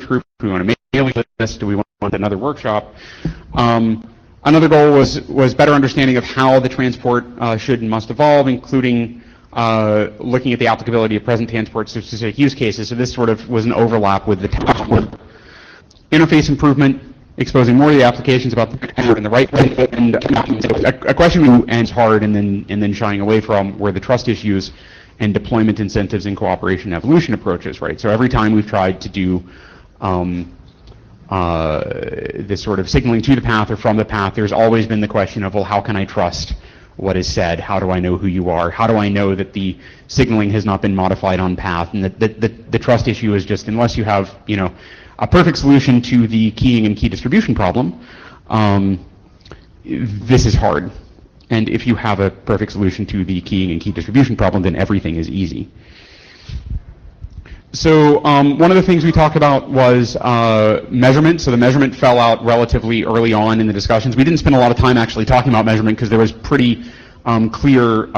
group? Do we want a mailing list? Do we want another workshop? Another goal was better understanding of how the transport should and must evolve, including looking at the applicability of present transport to specific use cases. So this sort of was an overlap with the task force. Interface improvement, exposing more of the applications about the transport in the right way, and a question we ends hard and then shying away from were the trust issues and deployment incentives and cooperation evolution approaches, right? So every time we've tried to do this sort of signaling to the path or from the path, there's always been the question of, well, how can I trust what is said? How do I know who you are? How do I know that the signaling has not been modified on path? And the trust issue is just, unless you have, you know, a perfect solution to the keying and key distribution problem, this is hard. And if you have a perfect solution to the keying and key distribution problem, then everything is easy. So one of the things we talked about was measurement. So the measurement fell out relatively early on in the discussions. We didn't spend a lot of time actually talking about measurement because there was pretty clear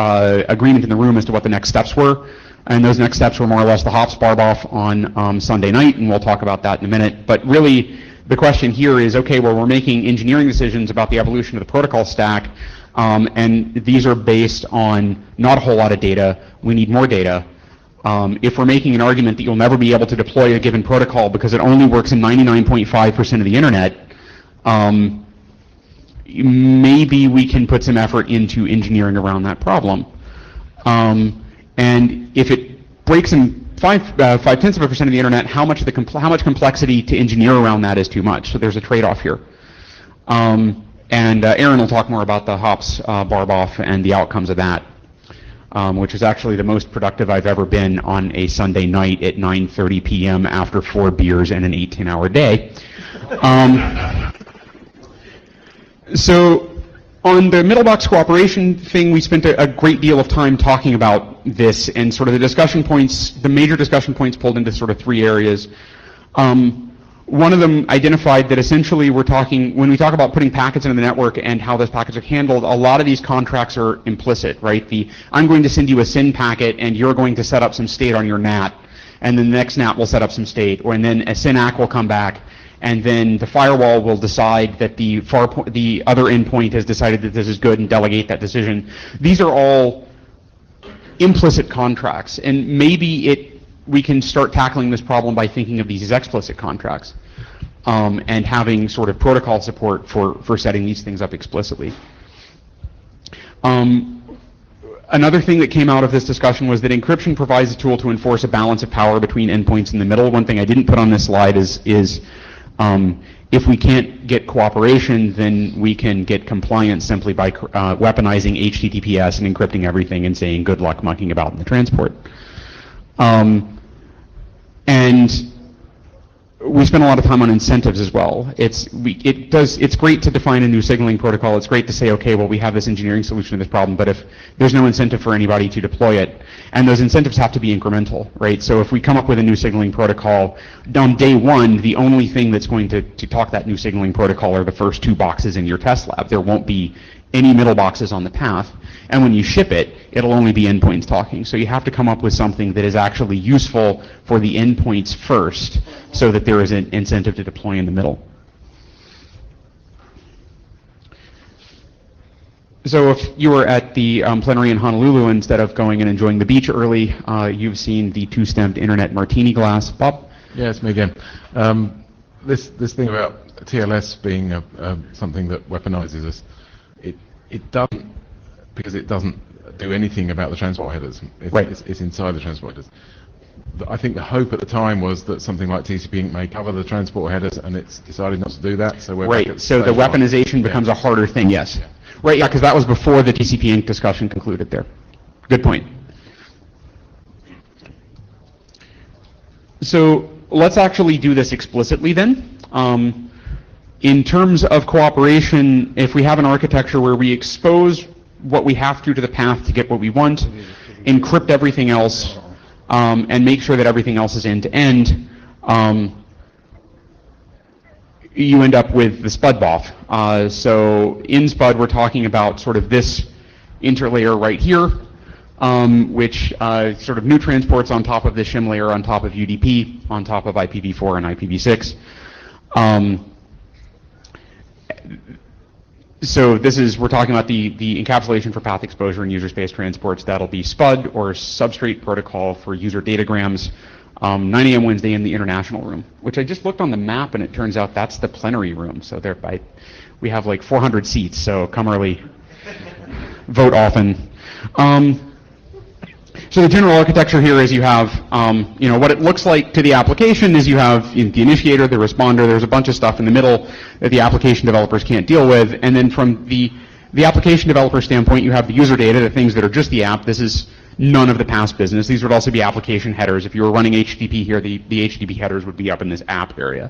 agreement in the room as to what the next steps were. And those next steps were more or less the hops barb off on Sunday night, and we'll talk about that in a minute. But really, the question here is, okay, well, we're making engineering decisions about the evolution of the protocol stack, and these are based on not a whole lot of data. We need more data. If we're making an argument that you'll never be able to deploy a given protocol because it only works in 99.5% of the internet, maybe we can put some effort into engineering around that problem. And if it breaks in 0.5% of the internet, how much complexity to engineer around that is too much? So there's a trade-off here. And Aaron will talk more about the hops barb off and the outcomes of that, which is actually the most productive I've ever been on a Sunday night at 9:30 p.m. after 4 beers and an 18-hour day. So on the middle box cooperation thing, we spent a great deal of time talking about this, and sort of the discussion points, the major discussion points pulled into sort of 3 areas. One of them identified that essentially we're talking, when we talk about putting packets into the network and how those packets are handled, a lot of these contracts are implicit, right? I'm going to send you a SYN packet and you're going to set up some state on your NAT, and then the next NAT will set up some state, and then a SYN-ACK will come back, and then the firewall will decide that the other endpoint has decided that this is good and delegate that decision. These are all implicit contracts, and maybe we can start tackling this problem by thinking of these as explicit contracts, and having sort of protocol support for setting these things up explicitly. Another thing that came out of this discussion was that encryption provides a tool to enforce a balance of power between endpoints in the middle. One thing I didn't put on this slide is if we can't get cooperation, then we can get compliance simply by weaponizing HTTPS and encrypting everything and saying good luck mucking about in the transport. And we spend a lot of time on incentives as well. It's great to define a new signaling protocol. It's great to say, okay, well, we have this engineering solution to this problem, but if there's no incentive for anybody to deploy it, and those incentives have to be incremental, right? So if we come up with a new signaling protocol, on day one, the only thing that's going to talk that new signaling protocol are the first 2 boxes in your test lab. There won't be any middle boxes on the path, and when you ship it, it'll only be endpoints talking. So you have to come up with something that is actually useful for the endpoints first, so that there is an incentive to deploy in the middle. So if you were at the plenary in Honolulu, instead of going and enjoying the beach early, you've seen the 2-stemmed internet martini glass. Bob? Yeah, it's me again. This thing about TLS being something that weaponizes us, it doesn't, because it doesn't do anything about the transport headers. It's inside the transport headers. I think the hope at the time was that something like TCP Inc. may cover the transport headers, and it's decided not to do that. So we're right. So the weaponization becomes a harder thing. Yes. Yeah. Right. Yeah, because that was before the TCP Inc. discussion concluded there. Good point. So let's actually do this explicitly then. In terms of cooperation, if we have an architecture where we expose what we have to the path to get what we want, encrypt everything else, and make sure that everything else is end-to-end, you end up with the SPUD-BOF. So in SPUD, we're talking about sort of this interlayer right here. which sort of new transports on top of the shim layer, on top of UDP, on top of IPv4 and IPv6. So this is, we're talking about the encapsulation for path exposure and user space transports. That'll be SPUD, or Substrate Protocol for User Datagrams, 9 a.m. Wednesday in the International Room, which I just looked on the map and it turns out that's the plenary room. So we have like 400 seats, so come early, vote often. So the general architecture here is you have, what it looks like to the application is you have the initiator, the responder, there's a bunch of stuff in the middle that the application developers can't deal with, and then from the application developer standpoint, you have the user data, the things that are just the app. This is none of the past business. These would also be application headers. If you were running HTTP here, the HTTP headers would be up in this app area.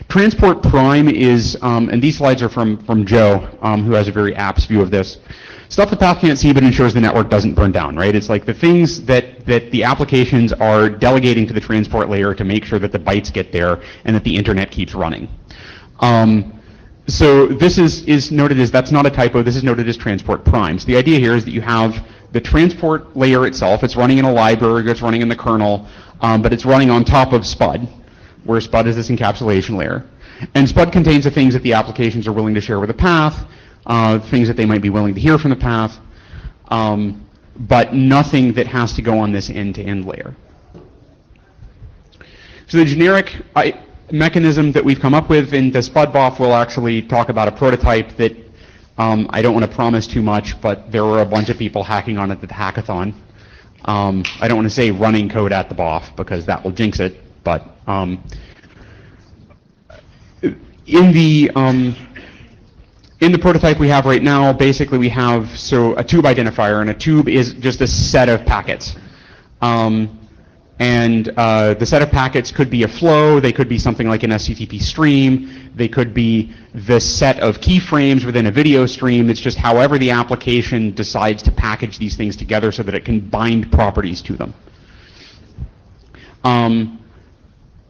Transport prime is, and these slides are from Joe, who has a very apps view of this. Stuff the path can't see, but ensures the network doesn't burn down, right? It's like the things that the applications are delegating to the transport layer to make sure that the bytes get there and that the internet keeps running. So this is noted as, that's not a typo, this is noted as transport prime. So the idea here is that you have the transport layer itself, it's running in a library, it's running in the kernel, but it's running on top of SPUD, where SPUD is this encapsulation layer. And SPUD contains the things that the applications are willing to share with the path, things that they might be willing to hear from the path, but nothing that has to go on this end-to-end layer. So the generic mechanism that we've come up with in the SPUD-BOF will actually talk about a prototype that I don't want to promise too much, but there were a bunch of people hacking on it at the hackathon. I don't want to say running code at the BOF because that will jinx it, but in the prototype we have right now, basically we have a tube identifier, and a tube is just a set of packets. The set of packets could be a flow, they could be something like an SCTP stream, they could be the set of keyframes within a video stream. It's just however the application decides to package these things together so that it can bind properties to them.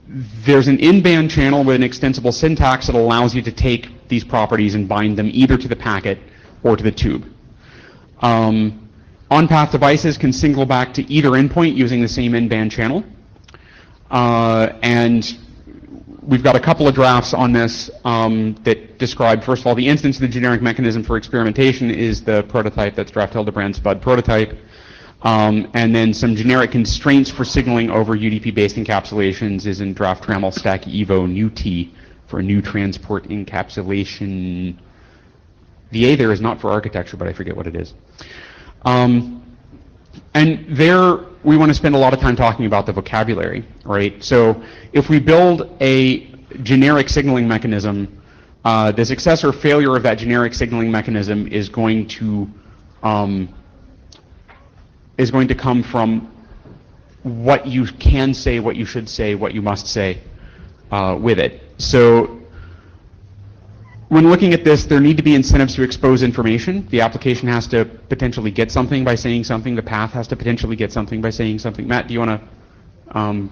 There's an in-band channel with an extensible syntax that allows you to take these properties and bind them either to the packet or to the tube. On-path devices can single back to either endpoint using the same in-band channel. And we've got a couple of drafts on this that describe, first of all, the instance of the generic mechanism for experimentation is the prototype, that's draft Hildebrand SPUD prototype. And then some generic constraints for signaling over UDP-based encapsulations is in draft Trammel Stack Evo new T for new transport encapsulation. The A there is not for architecture, but I forget what it is. And there we want to spend a lot of time talking about the vocabulary, right? So if we build a generic signaling mechanism, the success or failure of that generic signaling mechanism is going to come from what you can say, what you should say, what you must say with it. So when looking at this, there need to be incentives to expose information. The application has to potentially get something by saying something. The path has to potentially get something by saying something. Matt, do you want to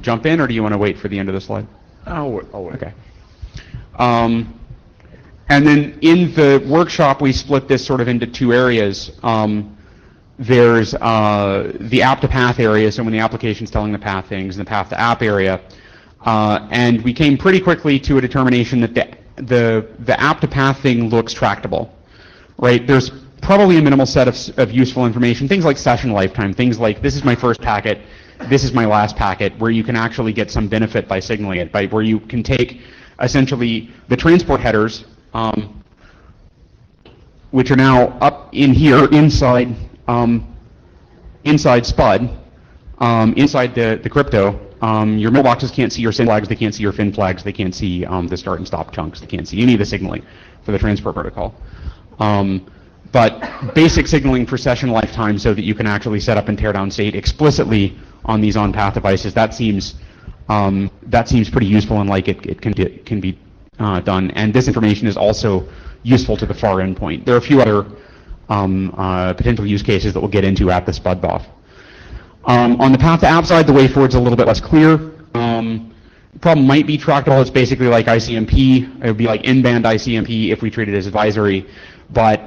jump in, or do you want to wait for the end of the slide? I'll wait. Okay. And then in the workshop, we split this sort of into two areas. There's the app to path area, so when the application's telling the path things, and the path to app area. And we came pretty quickly to a determination that the app to path thing looks tractable, right? There's probably a minimal set of useful information, things like session lifetime, things like this is my first packet, this is my last packet, where you can actually get some benefit by signaling it, where you can take essentially the transport headers, which are now up in here inside SPUD, inside the crypto. Your mailboxes can't see your SYN flags, they can't see your FIN flags, they can't see the start and stop chunks, they can't see any of the signaling for the transport protocol. But basic signaling for session lifetime so that you can actually set up and tear down state explicitly on these on-path devices, that seems pretty useful, and like it can be done. And this information is also useful to the far endpoint. There are a few other potential use cases that we'll get into at the SPUD-BOF. On the path to app side, the way forward's a little bit less clear. The problem might be tractable. It's basically like ICMP. It would be like in-band ICMP if we treat it as advisory. But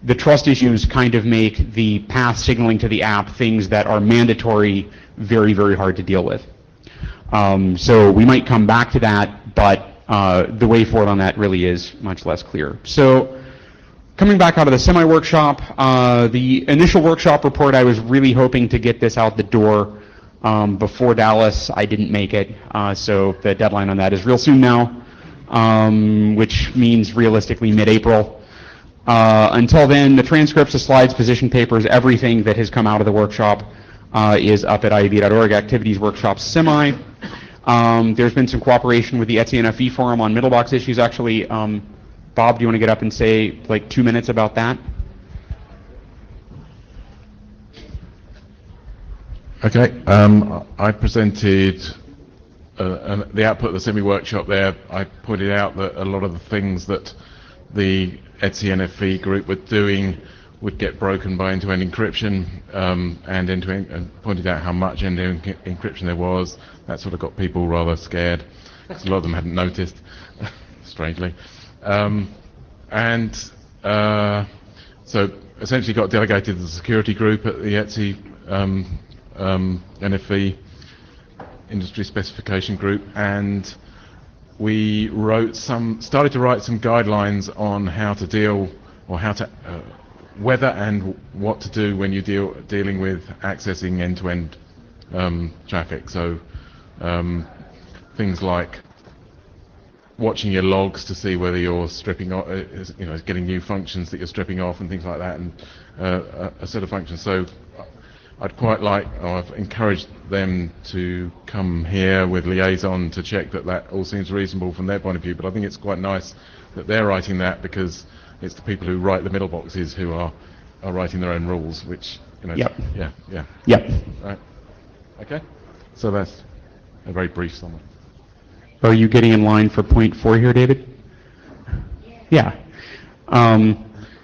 the trust issues kind of make the path signaling to the app things that are mandatory very, very hard to deal with. So we might come back to that, but the way forward on that really is much less clear. So coming back out of the semi-workshop, the initial workshop report, I was really hoping to get this out the door before Dallas. I didn't make it, so the deadline on that is real soon now, which means realistically mid-April. Until then, the transcripts, the slides, position papers, everything that has come out of the workshop is up at IEB.org, activities, workshops, semi. There's been some cooperation with the ETSI forum on middle box issues, actually. Bob, do you want to get up and say like 2 minutes about that? Okay, I presented the output of the semi-workshop there. I pointed out that a lot of the things that the ETSI NFV group were doing would get broken by end-to-end encryption, and end-to-end, and pointed out how much end-to-end encryption there was. That sort of got people rather scared, because a lot of them hadn't noticed, strangely. So essentially got delegated to the security group at the ETSI NFV industry specification group, and we started to write some guidelines on how to deal, or how to, whether and what to do when you're dealing with accessing end-to-end traffic. So things like watching your logs to see whether you're stripping off, getting new functions that you're stripping off and things like that, and a set of functions. So I'd quite like, or I've encouraged them to come here with liaison to check that that all seems reasonable from their point of view, but I think it's quite nice that they're writing that, because it's the people who write the middle boxes who are writing their own rules, which, Yep. Yeah. Yep. Right. Okay. So that's a very brief summary. Are you getting in line for point 4 here, David? Yeah.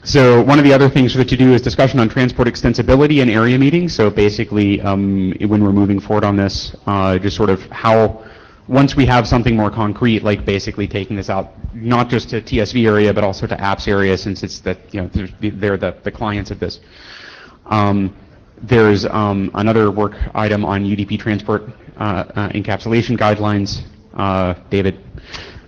So one of the other things that you do is discussion on transport extensibility in area meetings. So basically, when we're moving forward on this, just sort of how, once we have something more concrete, like basically taking this out, not just to TSV area, but also to apps area, since it's that, they're the clients of this. There's another work item on UDP transport encapsulation guidelines. David.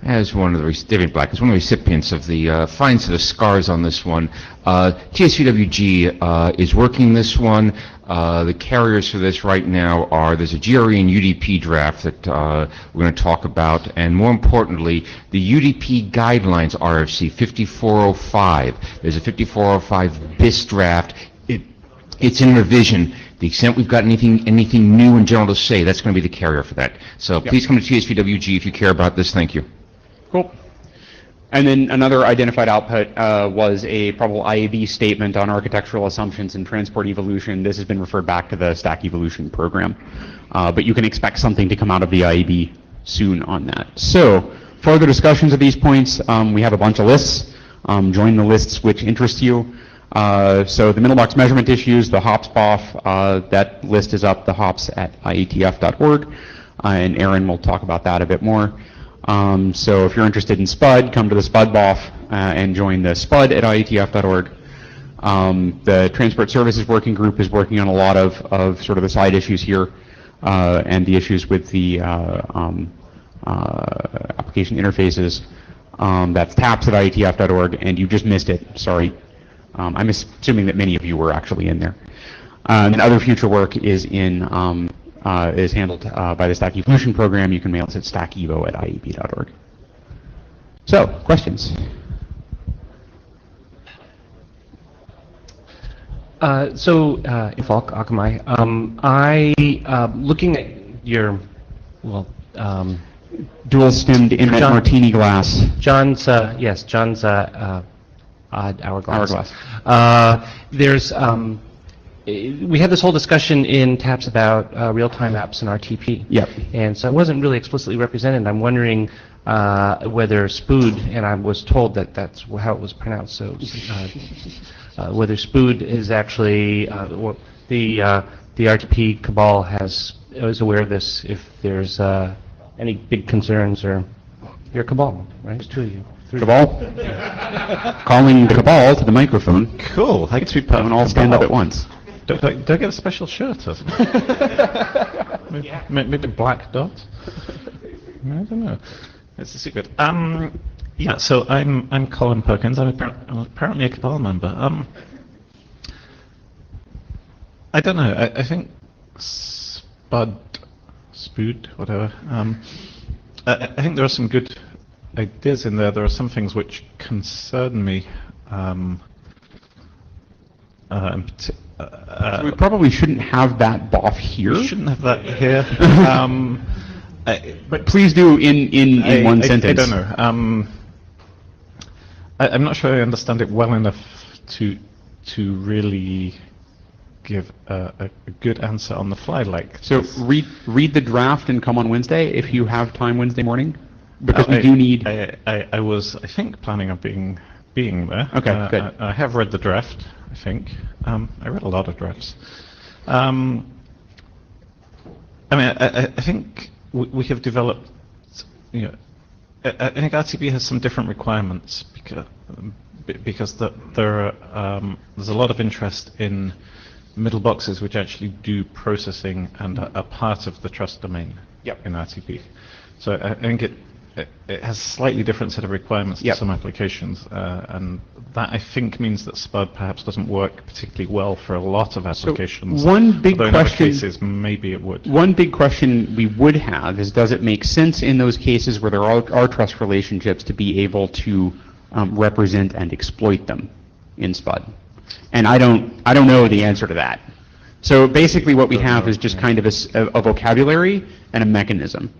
As one of the, David Black, as one of the recipients of the fine set of scars on this one, TSVWG is working this one. The carriers for this right now are, there's a GRE and UDP draft that we're going to talk about, and more importantly, the UDP guidelines RFC 5405. There's a 5405 BIS draft. It's in revision. The extent we've got anything new and general to say, that's going to be the carrier for that. So please come to TSVWG if you care about this. Thank you. Cool. And then another identified output was a probable IAB statement on architectural assumptions and transport evolution. This has been referred back to the Stack Evolution program. But you can expect something to come out of the IAB soon on that. So further discussions of these points, we have a bunch of lists. Join the lists which interest you. So the middle box measurement issues, the hops BOF, that list is up, the hops at IETF.org, and Aaron will talk about that a bit more. So if you're interested in SPUD, come to the SPUD BOF and join the SPUD at IETF.org. The Transport Services Working Group is working on a lot of sort of the side issues here, and the issues with the application interfaces. That's TAPS at IETF.org, and you just missed it, sorry. I'm assuming that many of you were actually in there. And other future work is is handled by the Stack Evolution program. You can mail us at stackevo@ieb.org. So, questions? Falk Akamai, looking at your, Dual-stemmed inlet martini glass. John's odd hourglass. There's, we had this whole discussion in TAPS about real-time apps and RTP. Yep. And so it wasn't really explicitly represented. I'm wondering whether SPUD, and I was told that that's how it was pronounced, so whether SPUD is actually, or the RTP cabal is aware of this, if there's any big concerns, or your cabal, right? There's two of you. Cabal? Calling the cabal to the microphone. Cool. I get to be part Don't all stand up at once. Do I get a special shirt or something? maybe black dots? I don't know. It's a secret. Yeah, so I'm Colin Perkins. I'm apparently a cabal member. I don't know. I think Spood, whatever. I think there are some good ideas in there. There are some things which concern me. So we probably shouldn't have that BOF here. We shouldn't have that here. But please do in one sentence. I don't know. I'm not sure I understand it well enough to really give a good answer on the fly like So this. read the draft and come on Wednesday if you have time Wednesday morning, because we do need. I was, I think, planning on being there. Okay, good. I have read the draft, I think. I read a lot of drafts. I mean, I think we have developed, you know, I think RTB has some different requirements because there's a lot of interest in middle boxes which actually do processing and are part of the trust domain in RTP. So I think it has a slightly different set of requirements to some applications, and that I think means that SPUD perhaps doesn't work particularly well for a lot of applications. So one big although in other question. cases, maybe it would. One big question we would have is, does it make sense in those cases where there are trust relationships to be able to represent and exploit them in SPUD? And I don't know the answer to that. So basically what we have is just kind of a vocabulary and a mechanism.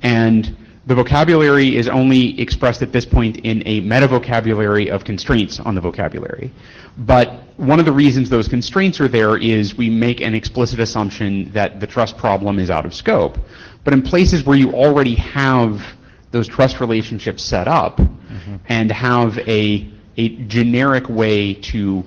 And the vocabulary is only expressed at this point in a meta-vocabulary of constraints on the vocabulary. But one of the reasons those constraints are there is we make an explicit assumption that the trust problem is out of scope. But in places where you already have those trust relationships set up and have a generic way to,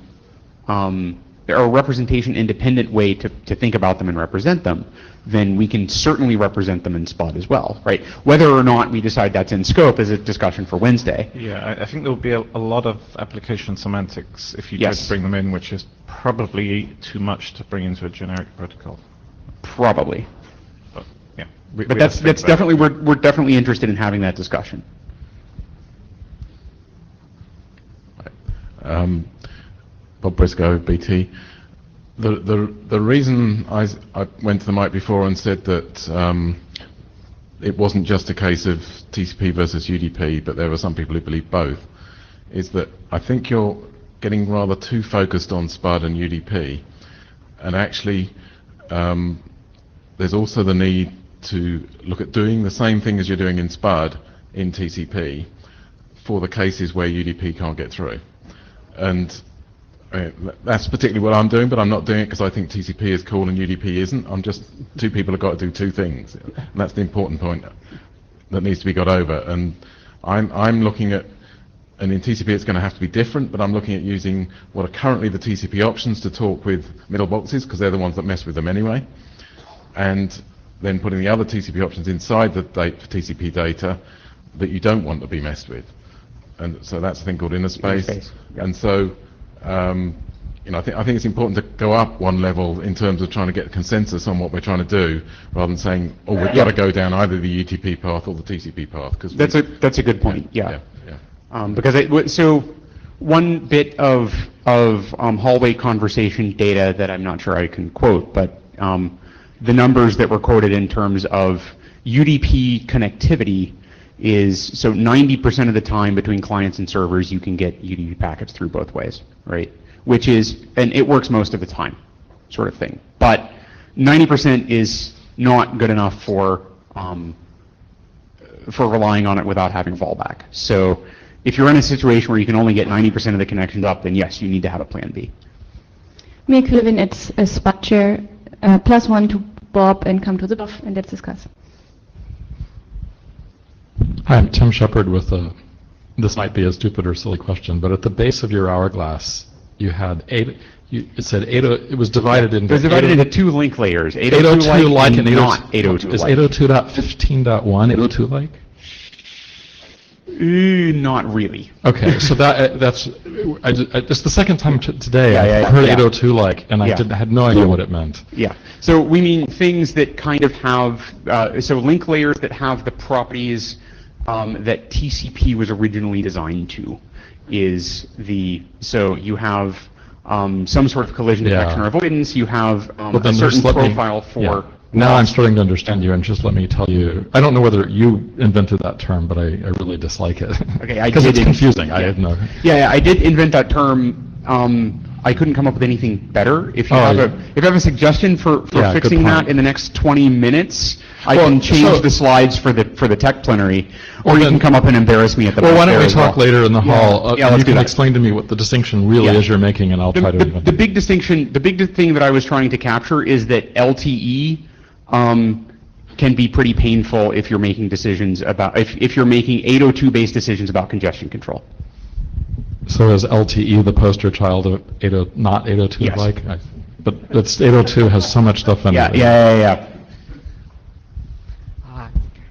or a representation independent way to think about them and represent them, then we can certainly represent them in SPUD as well, right? Whether or not we decide that's in scope is a discussion for Wednesday. Yeah, I think there will be a lot of application semantics if you try Yes. to bring them in, which is probably too much to bring into a generic protocol. Probably. But yeah, But that's definitely, we're definitely interested in having that discussion. Bob Briscoe, BT. The reason I went to the mic before and said that it wasn't just a case of TCP versus UDP, but there are some people who believe both, is that I think you're getting rather too focused on SPUD and UDP, and actually there's also the need to look at doing the same thing as you're doing in SPUD in TCP for the cases where UDP can't get through. And that's particularly what I'm doing, but I'm not doing it because I think TCP is cool and UDP isn't. I'm just, two people have got to do two things, and that's the important point that needs to be got over. And I'm looking at, and in TCP it's going to have to be different, but I'm looking at using what are currently the TCP options to talk with middle boxes, because they're the ones that mess with them anyway, and then putting the other TCP options inside the TCP data that you don't want to be messed with. And so that's a thing called inner space. Yep. And so, you know, I think it's important to go up one level in terms of trying to get consensus on what we're trying to do, rather than saying, oh, we've got to go down either the UTP path or the TCP path. Because That's a good point. Yeah. Yeah. Because so one bit of hallway conversation data that I'm not sure I can quote, but the numbers that were quoted in terms of UDP connectivity is, so 90% of the time between clients and servers you can get UDP packets through both ways, right? Which is, and it works most of the time, sort of thing. But 90% is not good enough for relying on it without having fallback. So if you're in a situation where you can only get 90% of the connections up, then yes, you need to have a plan B. Make Levin it's a spot chair, +1 to Bob and come to the BOF and let's discuss. Hi, I'm Tim Shepard with this might be a stupid or silly question, but at the base of your hourglass, you had it said 80, it was divided into... It was divided into two link layers, 802 like and not 802 Is like. 802.15.1 802 like? Not really. Okay, so that's it's the second time today Yeah, I've heard yeah. 802 and I Yeah. had no idea what it meant. Yeah. So we mean things that kind of have, so link layers that have the properties that TCP was originally designed to so you have some sort of collision Yeah. detection or avoidance, you have But then a certain just let me- profile for... yeah. Now I'm starting to understand you, and just let me tell you, I don't know whether you invented that term, but I really dislike it. Okay, I Because it's did- confusing, I yeah. had no... Yeah, I did invent that term. I couldn't come up with anything better. If you Oh, have yeah. if you have a suggestion for Yeah, good fixing that point. in the next 20 minutes, I Well, can change so- the slides for the tech plenary, or you then- can come up and embarrass me at the Well, why back don't there we as talk well. later in the Yeah. hall, Yeah, and let's you do can that. explain to me what the distinction really Yeah. is you're making, and I'll try to invent The it. big distinction, the big thing that I was trying to capture is that LTE can be pretty painful if you're making decisions about, if you're making 802-based decisions about congestion control. So is LTE the poster child of not 802 Yes. like? But it's 802 has so much stuff in it. Yeah.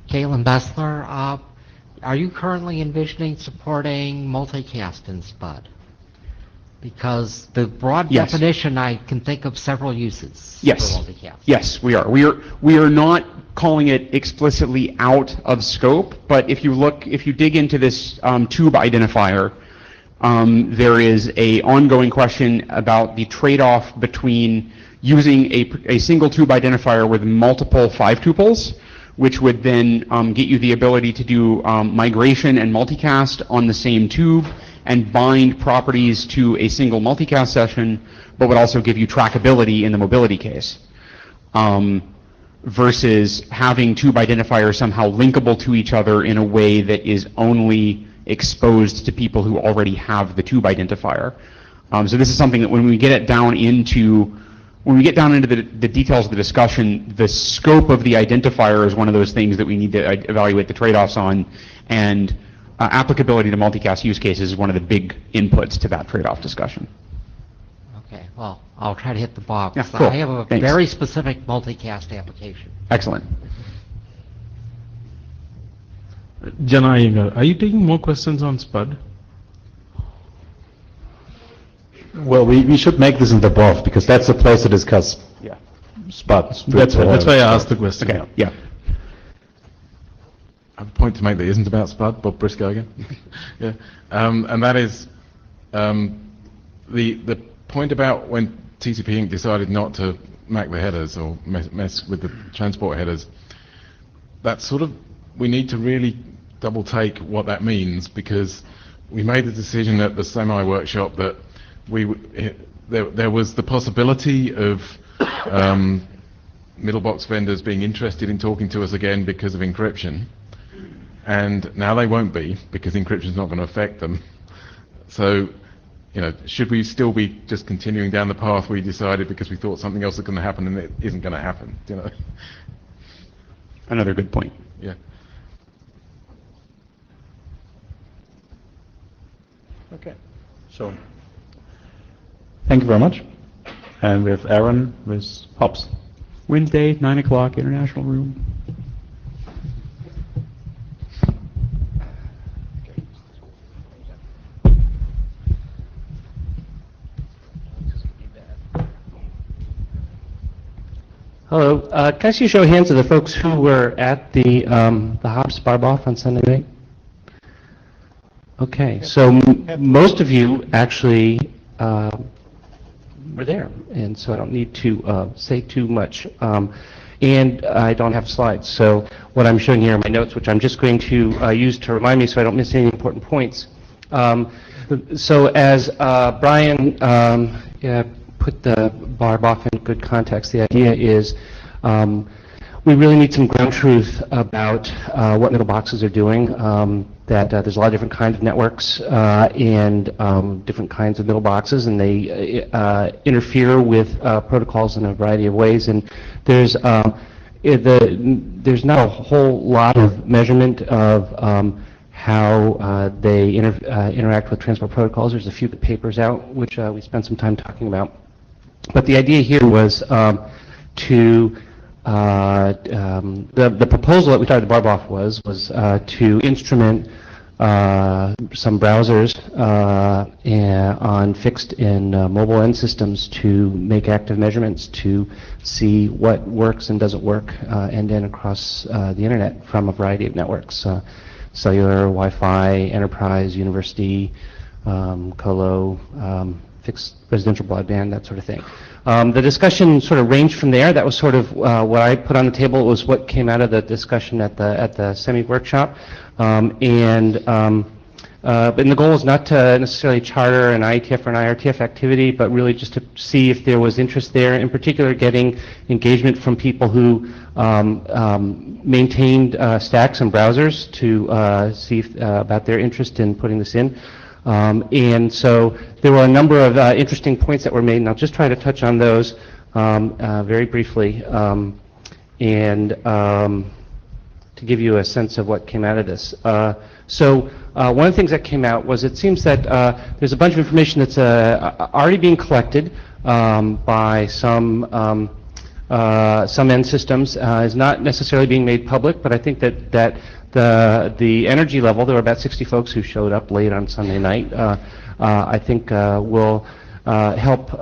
Galen Bessler, are you currently envisioning supporting multicast in SPUD? Because the broad Yes. definition, I can think of several uses Yes. for multicast. Yes, we are. We are not calling it explicitly out of scope, but if you dig into this tube identifier, there is a ongoing question about the trade-off between using a single tube identifier with multiple 5 tuples, which would then get you the ability to do migration and multicast on the same tube and bind properties to a single multicast session, but would also give you trackability in the mobility case. Versus having tube identifiers somehow linkable to each other in a way that is only exposed to people who already have the tube identifier. So this is something that when we get down into the details of the discussion, the scope of the identifier is one of those things that we need to evaluate the trade-offs on, and applicability to multicast use cases is one of the big inputs to that trade-off discussion. Okay, well, I'll try to hit the box. Yeah, cool. I have a Thanks. very specific multicast application. Excellent. Jana Iyengar, are you taking more questions on SPUD? Well, we should make this in the BOF, because that's the place to discuss Yeah. SPUD. That's why I asked the question. Okay, yeah. I have a point to make that isn't about SPUD, Bob Briscoe again. Yeah, and that is the point about when TCP Inc. decided not to MAC the headers or mess with the transport headers. That's sort of, we need to really double take what that means, because we made the decision at the semi workshop that there was the possibility of middle box vendors being interested in talking to us again because of encryption. And now they won't be, because encryption is not going to affect them. So, should we still be just continuing down the path we decided because we thought something else was going to happen and it isn't going to happen? Another good point. Yeah. Okay. So, thank you very much. And we have Aaron with Hobbs. Wednesday, 9 o'clock, International Room. Hello, can I see a show of hands of the folks who were at the Hobbs Barboff on Sunday night? Okay, so most of you actually were there, and so I don't need to say too much. And I don't have slides, so what I'm showing here are my notes, which I'm just going to use to remind me so I don't miss any important points. So as Brian put the Barboff in good context, the idea is we really need some ground truth about what middle boxes are doing, that there's a lot of different kinds of networks and different kinds of middle boxes, and they interfere with protocols in a variety of ways. And there's not a whole lot of measurement of how they interact with transport protocols. There's a few papers out, which we spent some time talking about. But the idea here was to the proposal that we talked to Barboff was to instrument some browsers on fixed and mobile end systems to make active measurements to see what works and doesn't work end-to-end across the internet from a variety of networks, cellular, Wi-Fi, enterprise, university, colo, fixed residential broadband, that sort of thing. The discussion sort of ranged from there. That was sort of what I put on the table. It was what came out of the discussion at the semi-workshop. But the goal is not to necessarily charter an IETF or an IRTF activity, but really just to see if there was interest there, in particular getting engagement from people who maintained stacks and browsers to see about their interest in putting this in. And so there were a number of interesting points that were made, and I'll just try to touch on those very briefly, and to give you a sense of what came out of this. One of the things that came out was it seems that there's a bunch of information that's already being collected by some end systems, is not necessarily being made public, but I think that the energy level, there were about 60 folks who showed up late on Sunday night, I think will help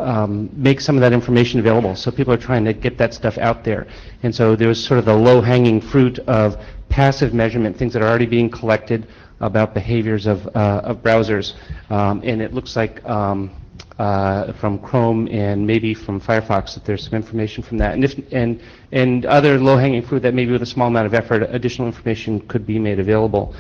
make some of that information available. So people are trying to get that stuff out there. And so there was sort of the low-hanging fruit of passive measurement, things that are already being collected about behaviors of browsers. And it looks like from Chrome and maybe from Firefox that there's some information from that. And other low-hanging fruit that maybe with a small amount of effort, additional information could be made available.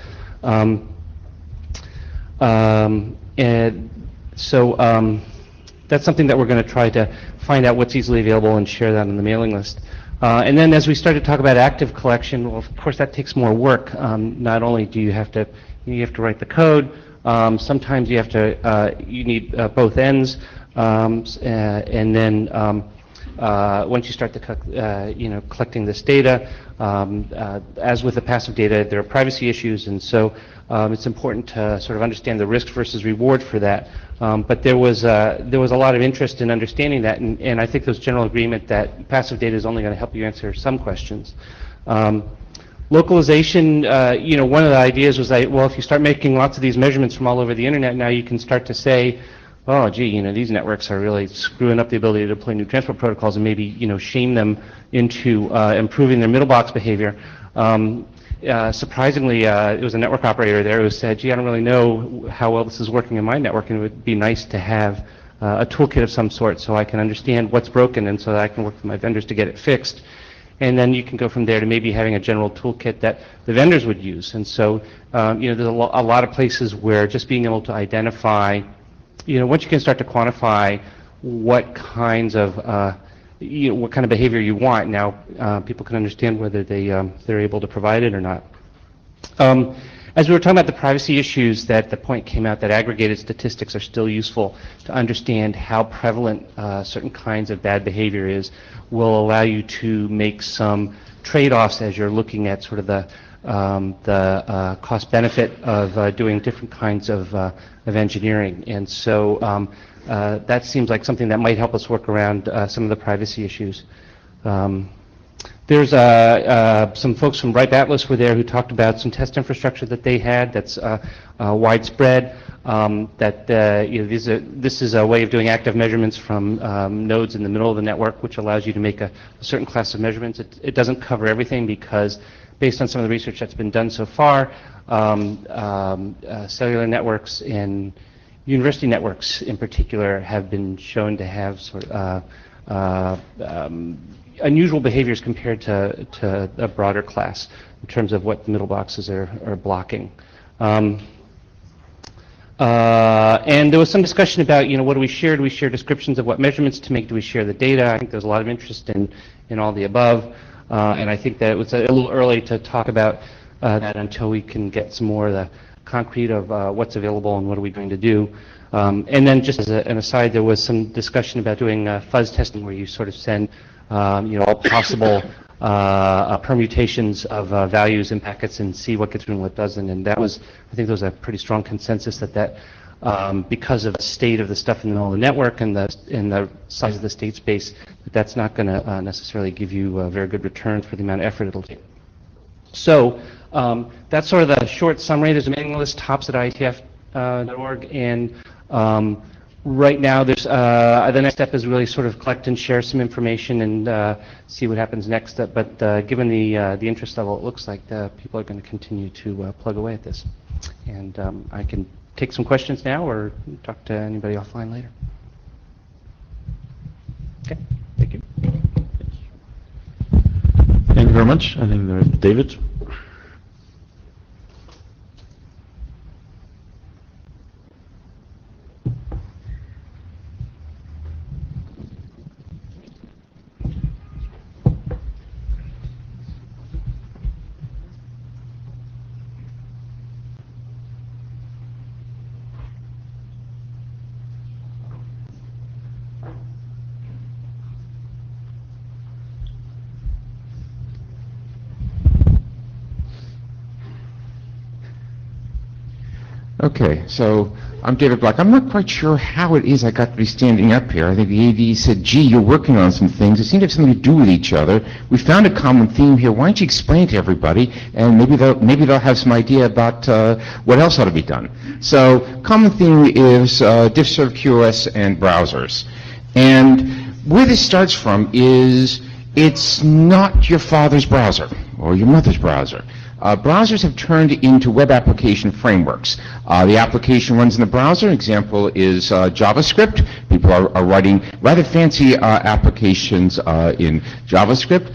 That's something that we're going to try to find out what's easily available and share that on the mailing list. And then as we start to talk about active collection, well, of course that takes more work. Not only do you have to write the code, sometimes you have to you need both ends, and then once you start to collecting this data, as with the passive data, there are privacy issues, and so it's important to sort of understand the risk versus reward for that. But there was a lot of interest in understanding that, and I think there's general agreement that passive data is only going to help you answer some questions. Localization, one of the ideas was that, well, if you start making lots of these measurements from all over the internet, now you can start to say, oh, gee, these networks are really screwing up the ability to deploy new transport protocols, and maybe, shame them into improving their middle box behavior. Surprisingly, it was a network operator there who said, gee, I don't really know how well this is working in my network, and it would be nice to have a toolkit of some sort so I can understand what's broken and so that I can work with my vendors to get it fixed. And then you can go from there to maybe having a general toolkit that the vendors would use. And so, there's a lot of places where just being able to identify, once you can start to quantify what kinds of what kind of behavior you want. Now, people can understand whether they're able to provide it or not. As we were talking about the privacy issues, that the point came out that aggregated statistics are still useful to understand how prevalent certain kinds of bad behavior is, will allow you to make some trade-offs as you're looking at sort of the cost-benefit of doing different kinds of engineering. And so that seems like something that might help us work around some of the privacy issues. There's some folks from Ripe Atlas were there who talked about some test infrastructure that they had that's widespread. This is a way of doing active measurements from nodes in the middle of the network, which allows you to make a certain class of measurements. It doesn't cover everything because, based on some of the research that's been done so far, cellular networks and university networks in particular have been shown to have sort of unusual behaviors compared to a broader class in terms of what the middle boxes are blocking. And there was some discussion about, what do we share? Do we share descriptions of what measurements to make? Do we share the data? I think there's a lot of interest in all the above. And I think that it was a little early to talk about that until we can get some more of the concrete of what's available and what are we going to do. And then just as an aside, there was some discussion about doing fuzz testing where you sort of send all possible permutations of values in packets and see what gets through and what doesn't. And that was, I think there was a pretty strong consensus that because of the state of the stuff in the middle of the network and the size of the state space, that's not going to necessarily give you a very good return for the amount of effort it'll take. So that's sort of the short summary. There's a mailing list, hops at IETF.org, and right now there's the next step is really sort of collect and share some information and see what happens next. But given the interest level, it looks like people are going to continue to plug away at this. And I can take some questions now or talk to anybody offline later. Okay, thank you. Thank you very much. I think there's David. Okay, so I'm David Black. I'm not quite sure how it is I got to be standing up here. I think the AD said, gee, you're working on some things. It seemed to have something to do with each other. We found a common theme here. Why don't you explain it to everybody, and maybe they'll have some idea about what else ought to be done. So, common theme is diff-serve QoS and browsers. And where this starts from is it's not your father's browser or your mother's browser. Browsers have turned into web application frameworks. The application runs in the browser. Example is JavaScript. People are writing rather fancy applications in JavaScript.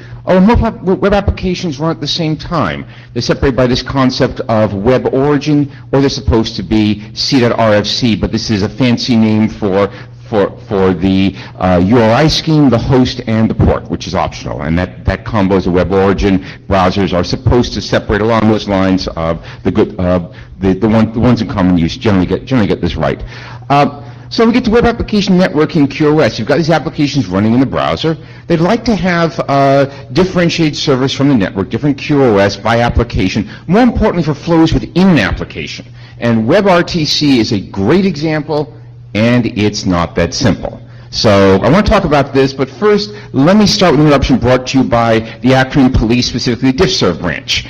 Web applications run at the same time. They're separated by this concept of web origin, or they're supposed to be C.RFC, but this is a fancy name for the URI scheme, the host, and the port, which is optional. And that combo is a web origin. Browsers are supposed to separate along those lines of the ones in common use generally get this right. So we get to web application networking QoS. You've got these applications running in the browser. They'd like to have differentiated servers from the network, different QoS by application, more importantly for flows within an application. And WebRTC is a great example, and it's not that simple. So I want to talk about this, but first, let me start with an interruption brought to you by the acronym police, specifically the diff-serve branch.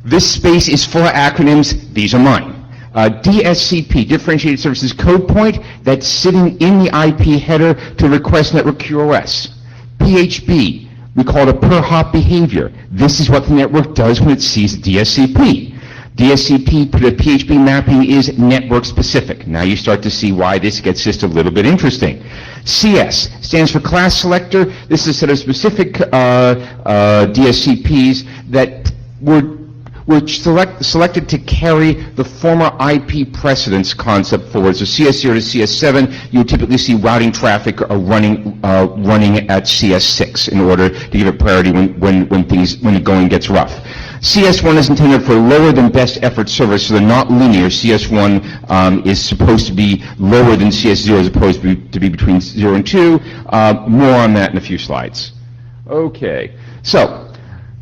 This space is full of acronyms. These are mine. DSCP, Differentiated Services Code Point, that's sitting in the IP header to request network QoS. PHB, we call it a per-hop behavior. This is what the network does when it sees DSCP. DSCP, the PHP mapping is network specific. Now you start to see why this gets just a little bit interesting. CS stands for class selector. This is a set of specific DSCPs that were selected to carry the former IP precedence concept forward. So CS0 to CS7, you typically see routing traffic running at CS6 in order to give it priority when the going gets rough. CS1 is intended for lower than best effort service, so they're not linear. CS1 is supposed to be lower than CS0 as opposed to be between 0 and 2. More on that in a few slides. Okay, so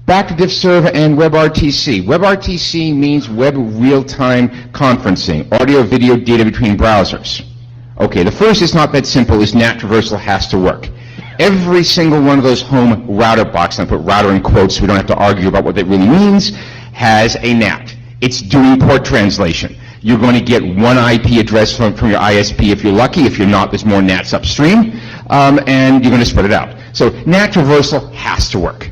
back to diff-serve and WebRTC. WebRTC means web real-time conferencing, audio, video, data between browsers. Okay, the first is not that simple, is NAT traversal has to work. Every single one of those home router boxes, and I put router in quotes so we don't have to argue about what that really means, has a NAT. It's doing port translation. You're going to get one IP address from your ISP if you're lucky. If you're not, there's more NATs upstream, and you're going to spread it out. So NAT traversal has to work.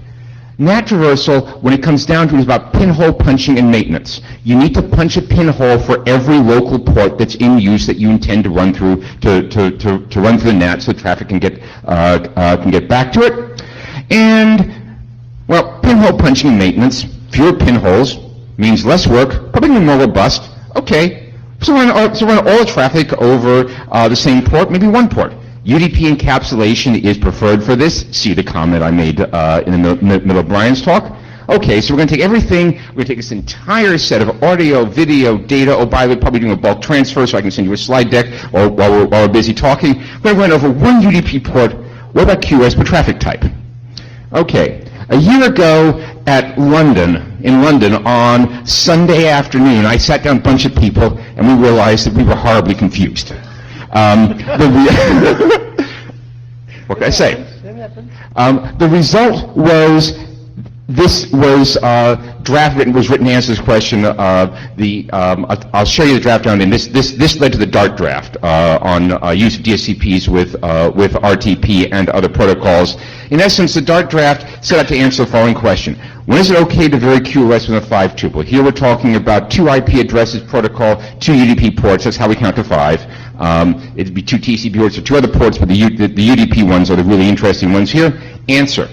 NAT traversal, when it comes down to it, is about pinhole punching and maintenance. You need to punch a pinhole for every local port that's in use that you intend to run through to run through the NAT so traffic can get back to it. And well, pinhole punching and maintenance, fewer pinholes means less work, probably more robust. Okay, so run all the traffic over the same port, maybe one port. UDP encapsulation is preferred for this. See the comment I made in the middle of Brian's talk. Okay, so we're going to take everything, we're going to take this entire set of audio, video, data. Oh, by the way, probably doing a bulk transfer, so I can send you a slide deck or while we're busy talking. We're going to run over one UDP port. What about QoS per traffic type? Okay, a year ago in London on Sunday afternoon, I sat down a bunch of people and we realized that we were horribly confused. What can I say? The result was This was draft written was written to answer this question. I'll show you the draft down in this led to the DART draft on use of DSCPs with RTP and other protocols. In essence, the DART draft set out to answer the following question: when is it okay to vary QoS with a 5-tuple? Here we're talking about 2 IP addresses protocol, 2 UDP ports. That's how we count to 5. It'd be 2 TCP ports or 2 other ports, but the UDP ones are the really interesting ones here. Answer: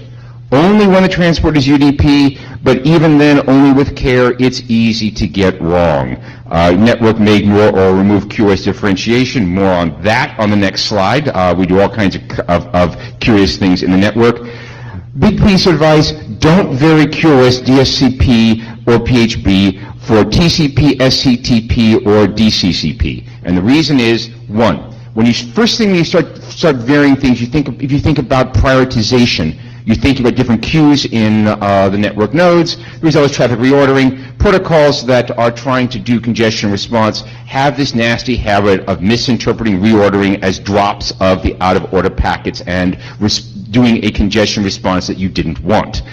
only when the transport is UDP, but even then, only with care, it's easy to get wrong. Network may ignore or remove QoS differentiation. More on that on the next slide. We do all kinds of curious things in the network. Big piece of advice: don't vary QoS, DSCP, or PHB for TCP, SCTP, or DCCP. And the reason is, 1, when you first thing when you start varying things, if you think about prioritization, you think about different queues in the network nodes. The result is traffic reordering. Protocols that are trying to do congestion response have this nasty habit of misinterpreting reordering as drops of the out-of-order packets and doing a congestion response that you didn't want.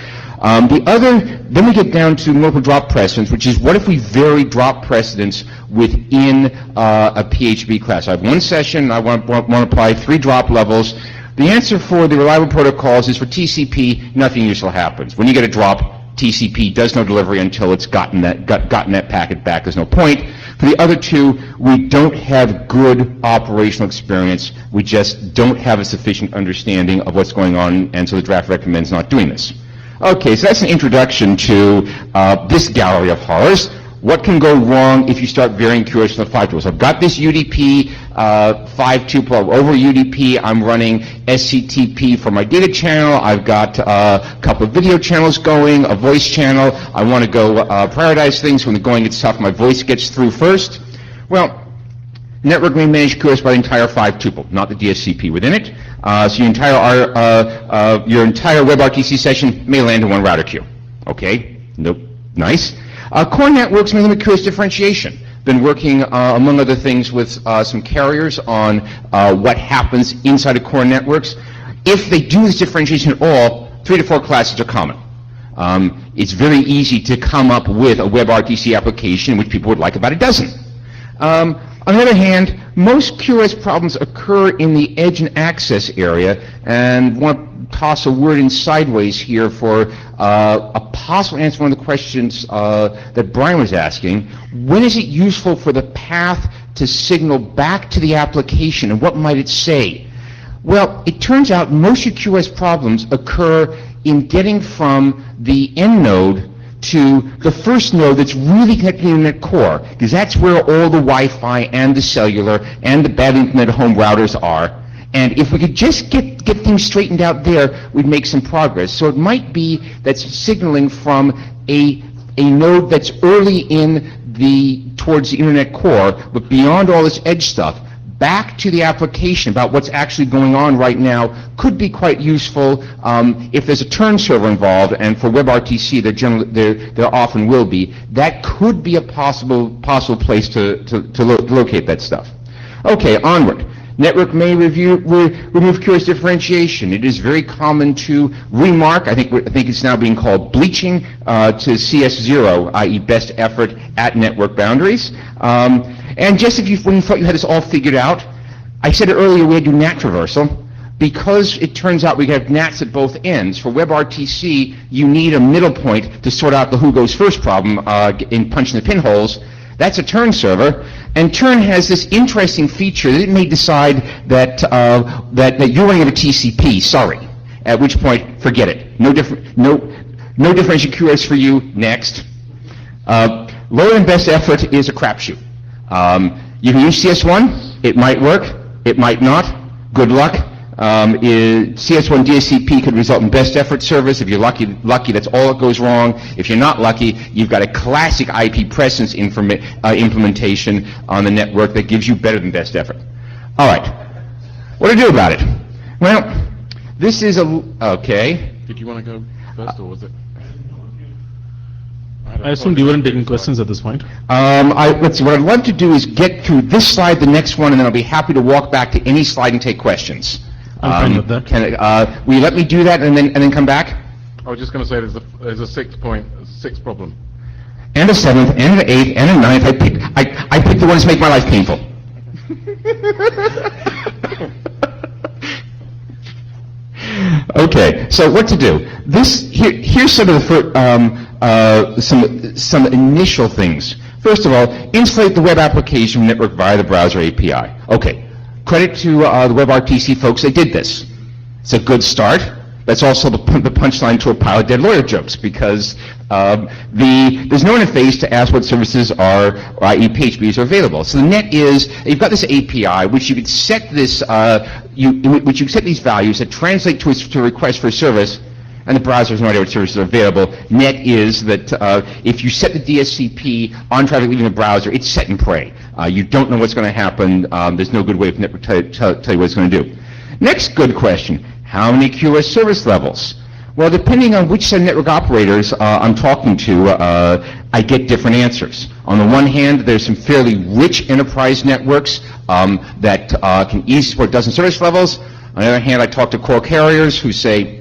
Then we get down to local drop precedence, which is what if we vary drop precedence within a PHB class? I have one session, I want to apply 3 drop levels. The answer for the reliable protocols is for TCP, nothing useful happens. When you get a drop, TCP does no delivery until it's gotten that packet back. There's no point. For the other 2, we don't have good operational experience. We just don't have a sufficient understanding of what's going on, and so the draft recommends not doing this. Okay, so that's an introduction to this gallery of horrors. What can go wrong if you start varying QoS with 5-tuple? So I've got this UDP 5-tuple. Over UDP, I'm running SCTP for my data channel. I've got a couple of video channels going, a voice channel. I want to go prioritize things. When the going gets tough, my voice gets through first. Well, network may manage QoS by the entire 5-tuple, not the DSCP within it. So your entire WebRTC session may land in one router queue. Okay, nope, nice. Core networks may limit QoS differentiation. Been working, among other things, with some carriers on what happens inside of core networks. If they do this differentiation at all, 3 to 4 classes are common. It's very easy to come up with a WebRTC application which people would like about a dozen. On the other hand, most QoS problems occur in the edge and access area, and want to toss a word in sideways here for a possible answer to one of the questions that Brian was asking. When is it useful for the path to signal back to the application, and what might it say? Well, it turns out most of QoS problems occur in getting from the end node to the first node that's really connected to the internet core, because that's where all the Wi-Fi and the cellular and the bad internet home routers are. And if we could just get things straightened out there, we'd make some progress. So it might be that's signaling from a node that's early towards the internet core, but beyond all this edge stuff, back to the application about what's actually going on right now could be quite useful if there's a turn server involved, and for WebRTC there often will be. That could be a possible place to locate that stuff. Okay, onward. Network may remove QoS differentiation. It is very common to remark, I think it's now being called bleaching, to CS0, i.e. best effort at network boundaries. And just when you thought you had this all figured out, I said it earlier, we had to do NAT traversal. Because it turns out we have NATs at both ends. For WebRTC, you need a middle point to sort out the who goes first problem in punching the pinholes. That's a turn server, and turn has this interesting feature that it may decide that you're running over TCP. Sorry, at which point forget it. No differential QoS for you. Next, lower than best effort is a crapshoot. You can use CS1. It might work. It might not. Good luck. CS1 DSCP could result in best effort service. If you're lucky, that's all that goes wrong. If you're not lucky, you've got a classic IP presence implementation on the network that gives you better than best effort. All right. What do I do about it? Well, this is okay. Did you want to go first, or was it? I assumed you weren't taking questions at this point. Let's see. What I'd love to do is get through this slide, the next one, and then I'll be happy to walk back to any slide and take questions. I'm fine with that. Will you let me do that and then come back? was just going to say there's a sixth problem. And a seventh, and an eighth, and a ninth. I pick the ones that make my life painful. Okay, so what to do? Here's some of the some initial things. First of all, insulate the web application network via the browser API. Okay, credit to the WebRTC folks, they did this. It's a good start. That's also the punchline to a pile of dead lawyer jokes, because there's no interface to ask what services are, or i.e. PHPs are available. So the net is, you've got this API, which you could set this, which you set these values that translate to a request for a service, and the browser has no idea what services are available. Net is that if you set the DSCP on traffic leaving the browser, it's set and pray. You don't know what's going to happen. There's no good way of network tell you what it's going to do. Next good question. How many QoS service levels? Well, depending on which set of network operators I'm talking to, I get different answers. On the one hand, there's some fairly rich enterprise networks that can easily support a dozen service levels. On the other hand, I talk to core carriers who say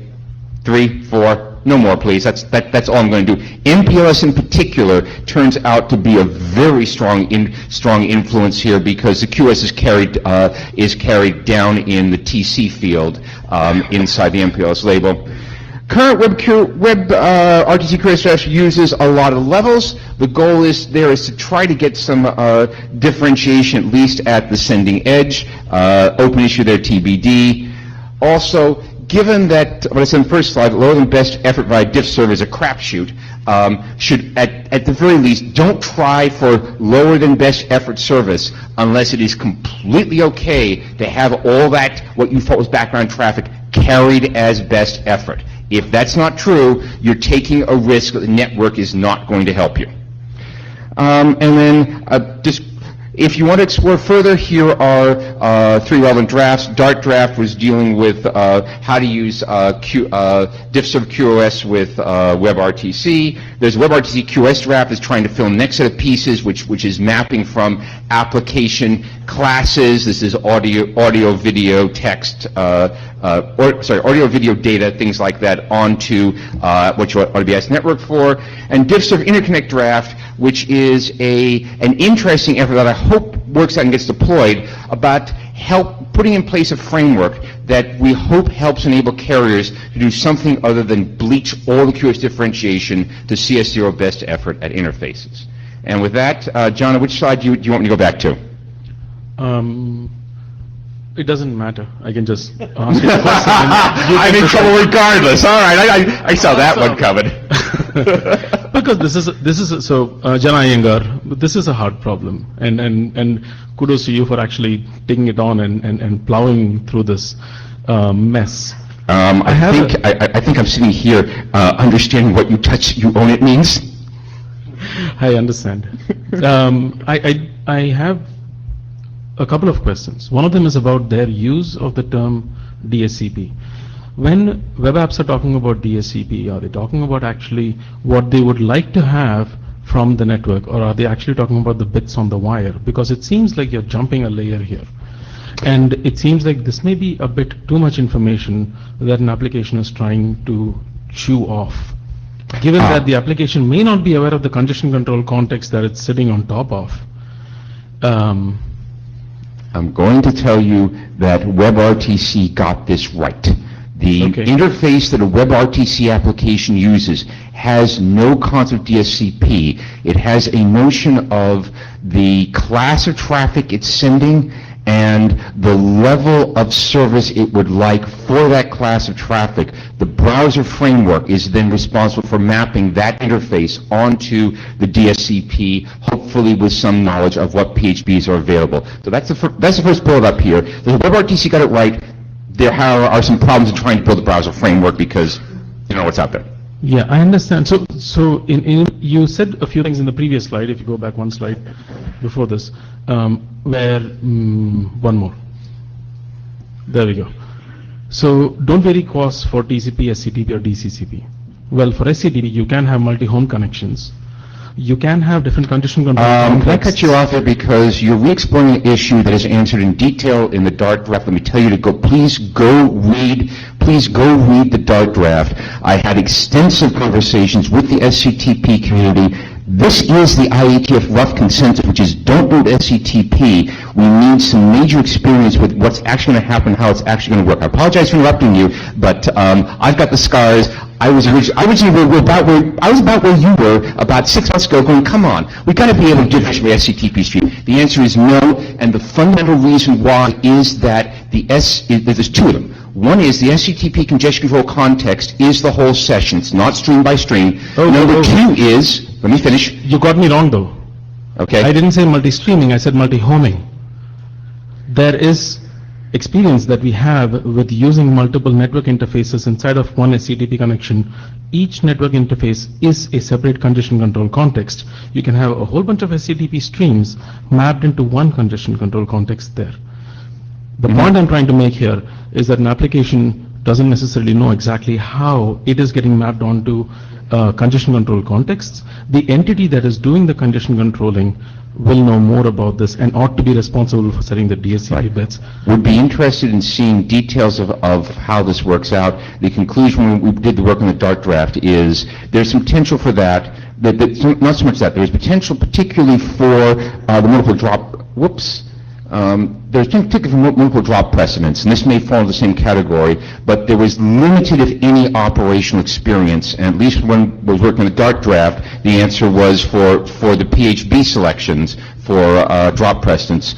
3, 4, no more, please. That's all I'm going to do. MPLS in particular turns out to be a very strong influence here, because the QoS is carried down in the TC field inside the MPLS label. Current RTC QoS uses a lot of levels. The goal is to try to get some differentiation, at least at the sending edge. Open issue there, TBD. Also, given that, what I said in the first slide, lower than best effort via diff server is a crapshoot, should, at the very least, don't try for lower than best effort service unless it is completely okay to have all that, what you thought was background traffic, carried as best effort. If that's not true, you're taking a risk that the network is not going to help you. And then, just if you want to explore further, here are 3 relevant drafts. Dart draft was dealing with how to use diff-serve QoS with WebRTC. There's a WebRTC QoS draft that's trying to fill the next set of pieces, which is mapping from application classes. This is audio, video, text, audio, video, data, things like that, onto what you ought to be asked network for. And diff-serve interconnect draft, which is an interesting effort that I hope works out and gets deployed, about putting in place a framework that we hope helps enable carriers to do something other than bleach all the QoS differentiation to CS0 best effort at interfaces. And with that, John, which slide do you want me to go back to? It doesn't matter. I can just ask you a question. I'm in trouble regardless. All right, I saw that one coming. Because this is Jana Iyengar, this is a hard problem, and kudos to you for actually taking it on and plowing through this mess. I think I'm sitting here understanding what you touch, you own it means. I understand. I have a couple of questions. One of them is about their use of the term DSCP. When web apps are talking about DSCP, are they talking about actually what they would like to have from the network, or are they actually talking about the bits on the wire? Because it seems like you're jumping a layer here. And it seems like this may be a bit too much information that an application is trying to chew off. Given that the application may not be aware of the congestion control context that it's sitting on top of. I'm going to tell you that WebRTC got this right. The interface that a WebRTC application uses has no concept of DSCP. It has a notion of the class of traffic it's sending and the level of service it would like for that class of traffic. The browser framework is then responsible for mapping that interface onto the DSCP, hopefully with some knowledge of what PHPs are available. So that's the first bullet up here. The WebRTC got it right. There are some problems in trying to build a browser framework because you know what's out there. Yeah, I understand. So you said a few things in the previous slide, if you go back one slide before this, where, one more. There we go. So don't vary costs for TCP, SCTP or DCCP. Well, for SCTP, you can have multi-home connections. you can have different condition control Can I contexts. cut you off there because you're re-exploring an issue that is answered in detail in the DART draft. Let me tell you to go, please go read the DART draft. I had extensive conversations with the SCTP community. This is the IETF rough consensus, which is don't do SCTP. We need some major experience with what's actually going to happen, how it's actually going to work. I apologize for interrupting you, but I've got the scars. I was about where you were about 6 months ago going, come on, we've got to be able to do this from the SCTP stream. The answer is no, and the fundamental reason why is that there's two of them. One is the SCTP congestion control context is the whole session. It's not stream by stream. Number two is, let me finish. You got me wrong though. Okay. I didn't say multi-streaming, I said multi-homing. There is experience that we have with using multiple network interfaces inside of one SCTP connection. Each network interface is a separate congestion control context. You can have a whole bunch of SCTP streams mapped into one congestion control context there. The point I'm trying to make here is that an application doesn't necessarily know exactly how it is getting mapped onto congestion control contexts. The entity that is doing the congestion controlling will know more about this and ought to be responsible for setting the DSCP bits. Would be interested in seeing details of how this works out. The conclusion when we did the work on the DART draft is there's some potential for that. Not so much that. There's potential particularly for the multiple drop, there's particularly for multiple drop precedents, and this may fall in the same category, but there was limited, if any, operational experience, and at least when I was working on the DART draft, the answer was for the PHB selections, for drop precedents,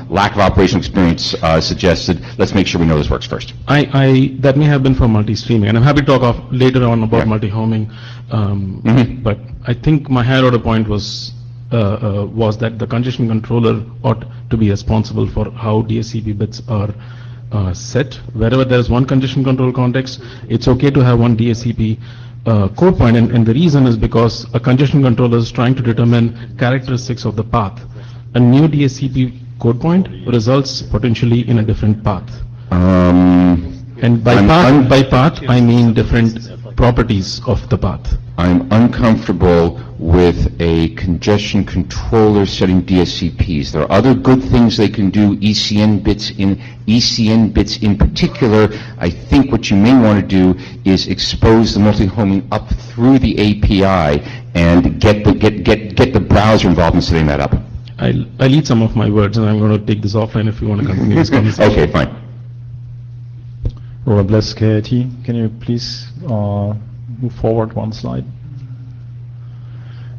lack of operational experience suggested, let's make sure we know this works first. That may have been for multi-streaming, and I'm happy to talk later on about multi-homing, but I think my higher order point was that the congestion controller ought to be responsible for how DSCP bits are set. Wherever there is one congestion control context, it's okay to have one DSCP code point, and the reason is because a congestion controller is trying to determine characteristics of the path. A new DSCP code point results potentially in a different path. And by path, I mean different properties of the path. I'm uncomfortable with a congestion controller setting DSCPs. There are other good things they can do, ECN bits in particular. I think what you may want to do is expose the multi-homing up through the API and get the browser involved in setting that up. I'll eat some of my words, and I'm going to take this offline if you want to continue this conversation. Okay, fine. Robert Bless, KIT, can you please move forward one slide?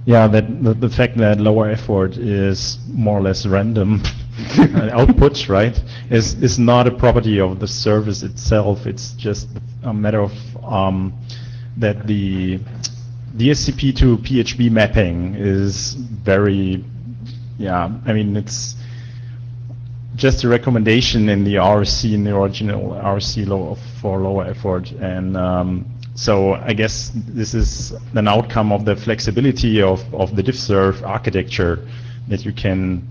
Yeah, the fact that lower effort is more or less random outputs, right, is not a property of the service itself. It's just a matter of that the DSCP to PHB mapping is very, I mean, it's just a recommendation in the RC, in the original RC for lower effort, and so I guess this is an outcome of the flexibility of the DiffServ architecture, that you can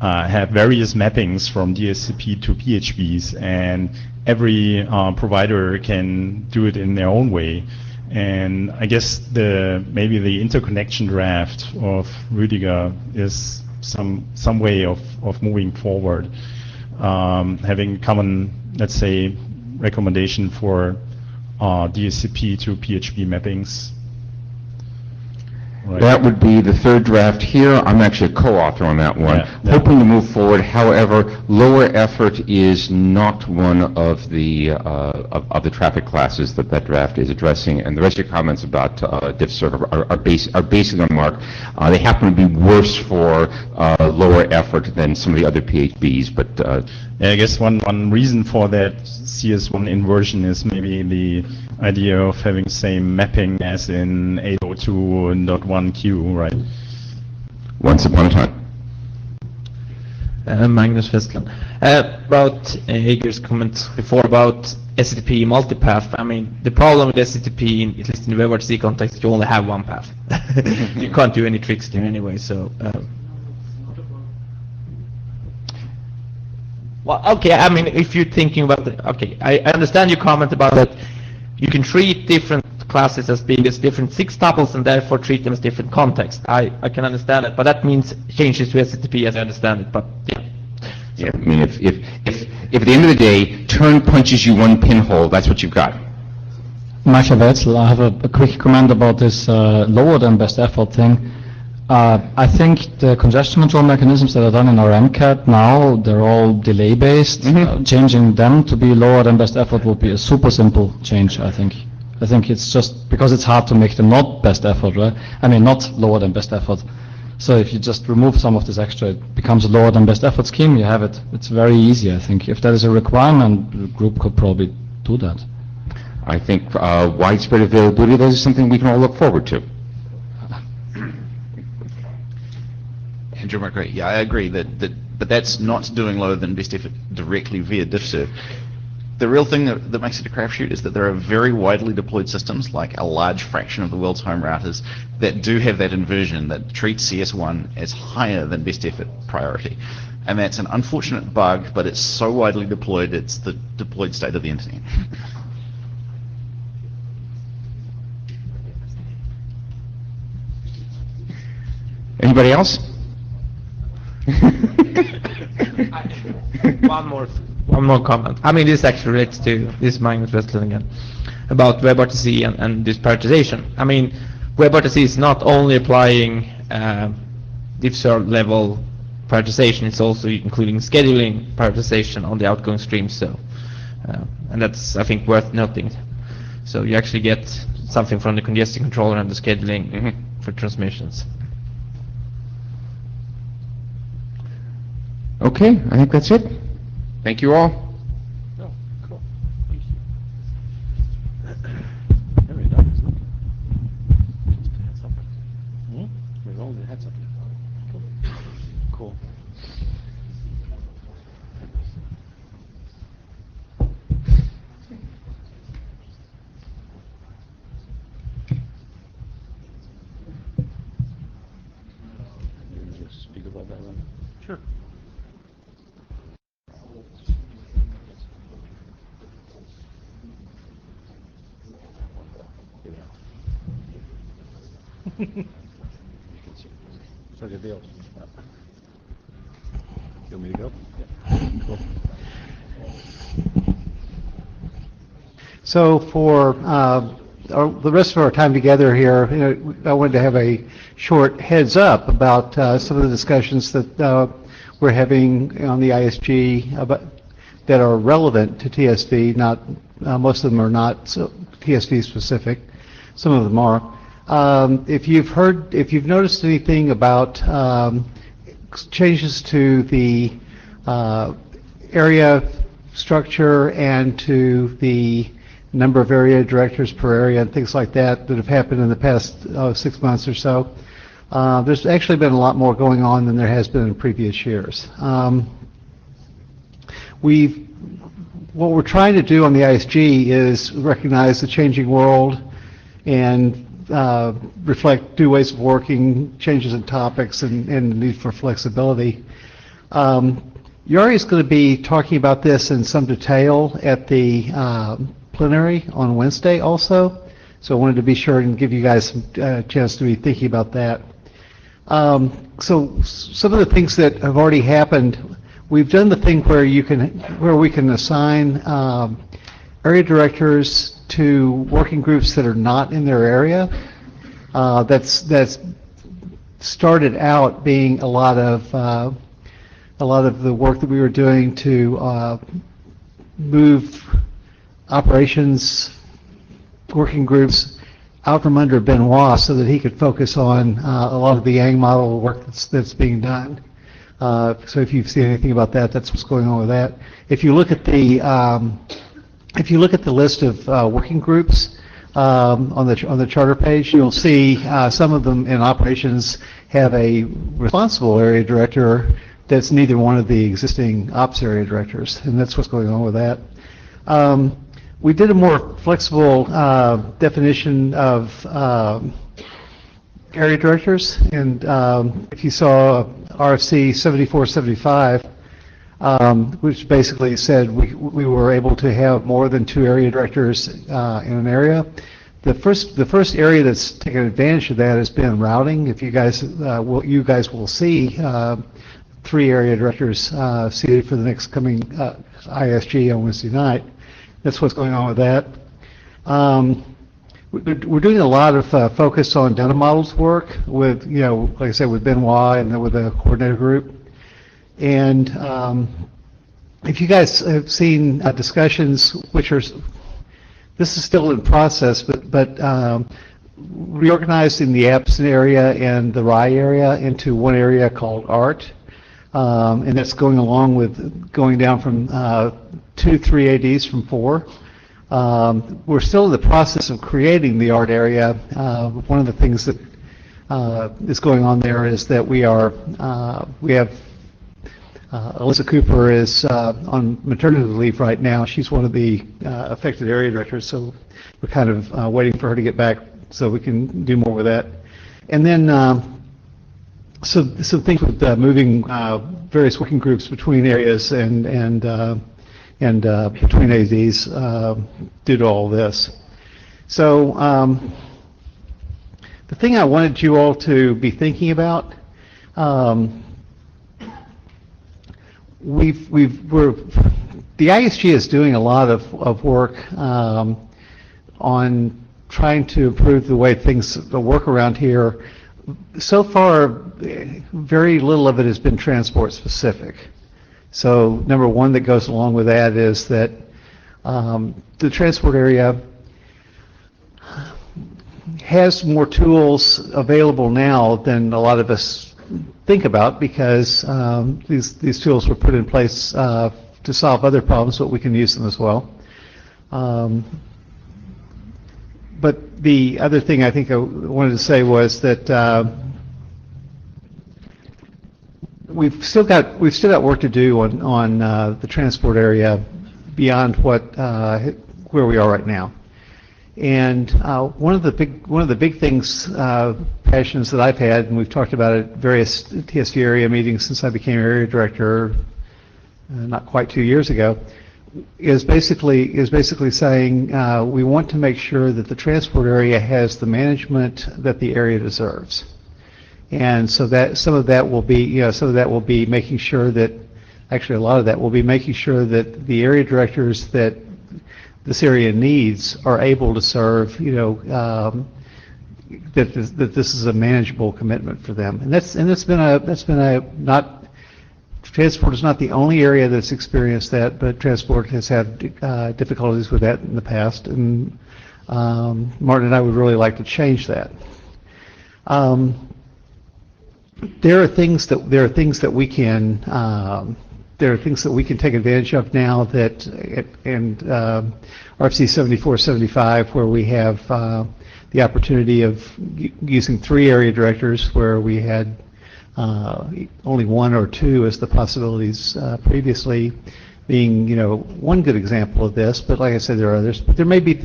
have various mappings from DSCP to PHBs, and every provider can do it in their own way. And I guess maybe the interconnection draft of Rüdiger is some way of moving forward, having common, let's say, recommendation for DSCP to PHB mappings. Right. That would be the third draft here. I'm actually a co-author on that one. Hoping to move forward. However, lower effort is not one of the traffic classes that draft is addressing, and the rest of your comments about DiffServ are basically on the mark. They happen to be worse for lower effort than some of the other PHBs, but I guess one reason for that CS1 inversion is maybe the idea of having same mapping as in 802.1q, right? Once upon a time. Magnus Westland. About Hager's comments before about SCTP multipath, I mean, the problem with SCTP, at least in the WebRTC context, you only have one path. You can't do any tricks there anyway, so... Well, okay, I mean, if you're thinking about I understand your comment about that you can treat different classes as being as different six tuples and therefore treat them as different context. I can understand it, but that means changes to SCTP as I understand it, but yeah. Yeah, I mean, if at the end of the day, turn punches you one pinhole, that's what you've got. Masha Wetzel, I have a quick comment about this lower than best effort thing. I think the congestion control mechanisms that are done in our MCAT now, they're all delay-based. Changing them to be lower than best effort would be a super simple change, I think. I think it's just because it's hard to make them not best effort, right? I mean, not lower than best effort. So if you just remove some of this extra, it becomes a lower than best effort scheme, you have it. It's very easy, I think. If that is a requirement, the group could probably do that. I think widespread availability of those is something we can all look forward to. Andrew McRae, yeah, I agree but that's not doing lower than best effort directly via diffserv. The real thing that makes it a crapshoot is that there are very widely deployed systems, like a large fraction of the world's home routers, that do have that inversion that treats CS1 as higher than best effort priority. And that's an unfortunate bug, but it's so widely deployed, it's the deployed state of the internet. Anybody else? One more comment. I mean, this actually relates to this Magnus Westlund again about WebRTC and this prioritization. I mean, WebRTC is not only applying diffserv level prioritization; it's also including scheduling prioritization on the outgoing streams. So, and that's I think worth noting. So you actually get something from the congestion controller and the scheduling for transmissions. Okay, I think that's it. Thank you all. Oh, cool. Thank you. Very done, isn't it? Just a heads up. We're all the heads up. Cool. Just speak about that one. Sure. So good deal. You want me to go? Yeah. Cool. So for the rest of our time together here, I wanted to have a short heads up about some of the discussions that we're having on the ISG about, that are relevant to TSV. Not most of them are not so TSV specific. Some of them are. If you've noticed anything about changes to the area structure and to the number of area directors per area and things like that that have happened in the past 6 months or so, there's actually been a lot more going on than there has been in previous years. What we're trying to do on the ISG is recognize the changing world and reflect new ways of working, changes in topics, and the need for flexibility. Yari is going to be talking about this in some detail at the plenary on Wednesday also, so I wanted to be sure and give you guys some chance to be thinking about that. So some of the things that have already happened, we've done the thing where we can assign area directors to working groups that are not in their area. That's started out being a lot of the work that we were doing to move operations working groups out from under Benoit so that he could focus on a lot of the Yang model work that's being done. So if you've seen anything about that, that's what's going on with that. If you look at the list of working groups on the charter page, you'll see some of them in operations have a responsible area director that's neither one of the existing ops area directors, and that's what's going on with that. We did a more flexible definition of area directors, and if you saw RFC 7475, which basically said we were able to have more than 2 area directors in an area, the first area that's taken advantage of that has been routing. If you guys will see 3 area directors seated for the next coming ISG on Wednesday night. That's what's going on with that. We're doing a lot of focus on data models work with, like I said, with Benoit and then with the coordinator group. And if you guys have seen discussions, this is still in process, but reorganizing the Epson area and the Rye area into one area called ART. And that's going along with going down from 3 ADs from 4. We're still in the process of creating the ART area. One of the things that is going on there is that we have Alyssa Cooper is on maternity leave right now. She's one of the affected area directors, so we're kind of waiting for her to get back so we can do more with that. And then some things with moving various working groups between areas and between ADs due to all this. So the thing I wanted you all to be thinking about, the ISG is doing a lot of work on trying to improve the way things work around here. So far, very little of it has been transport specific. So number one that goes along with that is that the transport area has more tools available now than a lot of us think about, because these tools were put in place to solve other problems, but we can use them as well. But the other thing I think I wanted to say was that we've still got work to do on the transport area beyond where we are right now. And one of the big things, passions that I've had, and we've talked about it at various TSV area meetings since I became area director not quite 2 years ago, is basically saying we want to make sure that the transport area has the management that the area deserves. And so that some of that will be making sure that, actually a lot of that will be making sure that the area directors that this area needs are able to serve, that this is a manageable commitment for them. And that's been a not, transport is not the only area that's experienced that, but transport has had difficulties with that in the past, and Martin and I would really like to change that. There are things that we can take advantage of now that, and RFC 7475, where we have the opportunity of using 3 area directors where we had only 1 or 2 as the possibilities previously, being one good example of this. But like I said, there are others. But there may be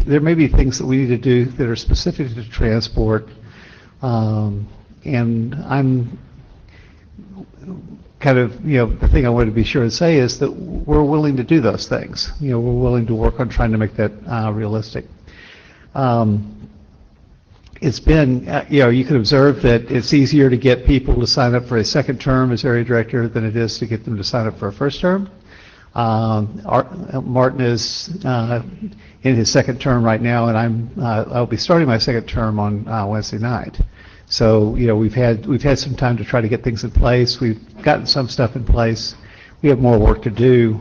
things that we need to do that are specific to transport, and I'm kind of, the thing I wanted to be sure to say is that we're willing to do those things. We're willing to work on trying to make that realistic. It's been, you can observe that it's easier to get people to sign up for a second term as area director than it is to get them to sign up for a first term. Martin is in his second term right now, and I'll be starting my second term on Wednesday night. So, we've had some time to try to get things in place. We've gotten some stuff in place. We have more work to do,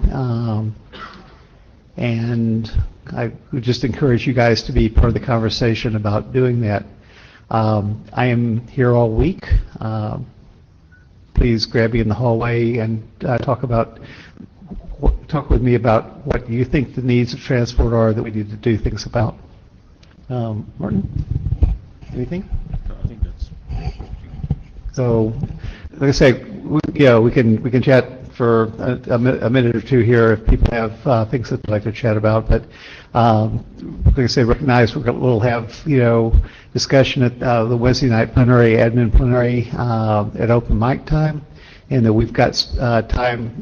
and I would just encourage you guys to be part of the conversation about doing that. I am here all week. Please grab me in the hallway and talk with me about what you think the needs of transport are that we need to do things about. Martin, anything? I think that's. So, like I say, we can chat for a minute or two here if people have things that they'd like to chat about. But like I say, recognize we'll have discussion at the Wednesday night plenary, admin plenary at open mic time, and that we've got time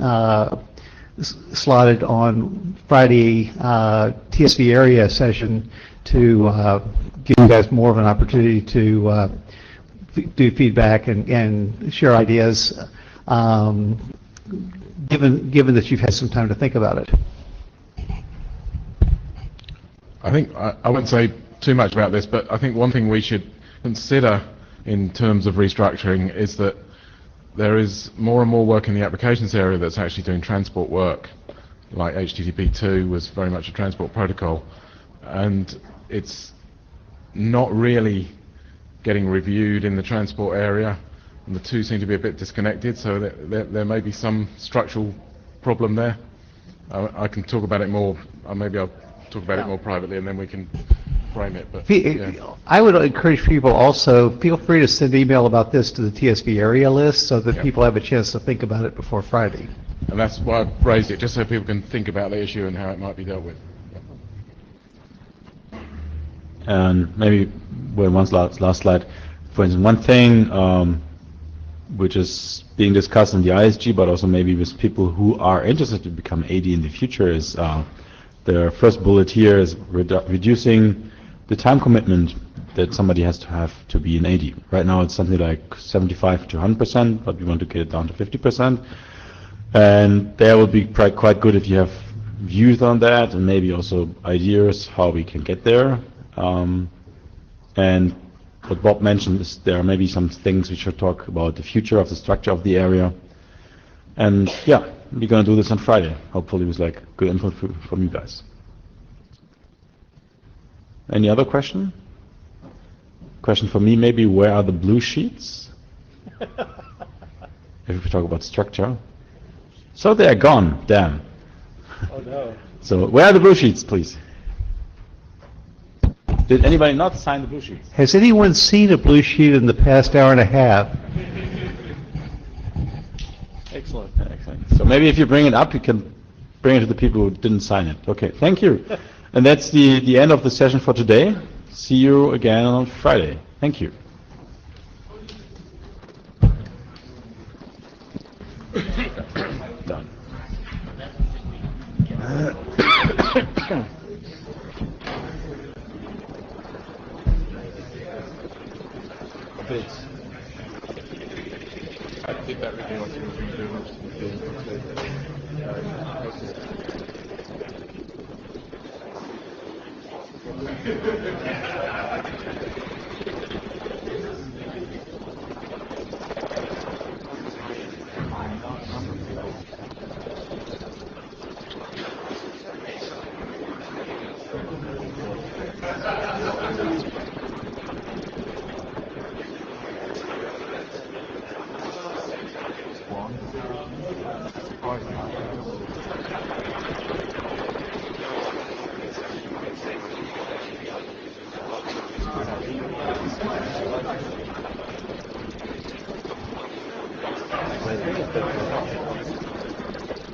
slotted on Friday TSV area session give you guys more of an opportunity to do feedback and share ideas, given that you've had some time to think about it. I think I wouldn't say too much about this, but I think one thing we should consider in terms of restructuring is that there is more and more work in the applications area that's actually doing transport work, like HTTP2 was very much a transport protocol, and it's not really getting reviewed in the transport area, and the two seem to be a bit disconnected, so there may be some structural problem there. I can talk about it more, maybe I'll talk about it more privately, and then we can frame it. But yeah. I would encourage people also, feel free to send email about this to the TSV area list so that people have a chance to think about it before Friday. And that's why I've raised it, just so people can think about the issue and how it might be dealt with. And maybe one last slide. For instance, one thing which is being discussed in the ISG, but also maybe with people who are interested to become AD in the future, is the first bullet here is reducing the time commitment that somebody has to be an AD. Right now it's something like 75 to 100%, but we want to get it down to 50%. And there will be quite good if you have views on that and maybe also ideas how we can get there. And what Bob mentioned is there are maybe some things we should talk about the future of the structure of the area. And yeah, we're going to do this on Friday. Hopefully with like good input from you guys. Any other question? Question for me maybe, where are the blue sheets? If we talk about structure. So they are gone, damn. Oh no. So where are the blue sheets, please? Did anybody not sign the blue sheets? Has anyone seen a blue sheet in the past hour and a half? Excellent, excellent. So maybe if you bring it up, you can bring it to the people who didn't sign it. Okay, thank you. And that's the end of the session for today. See you again on Friday. Thank you. Done. I did that review on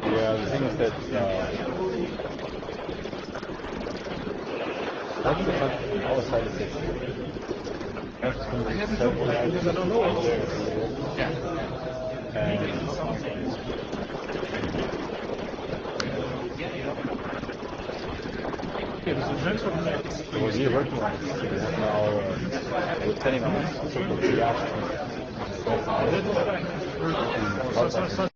Yeah, the thing is that our side is I don't know. We're working on it. We have now we're planning on it.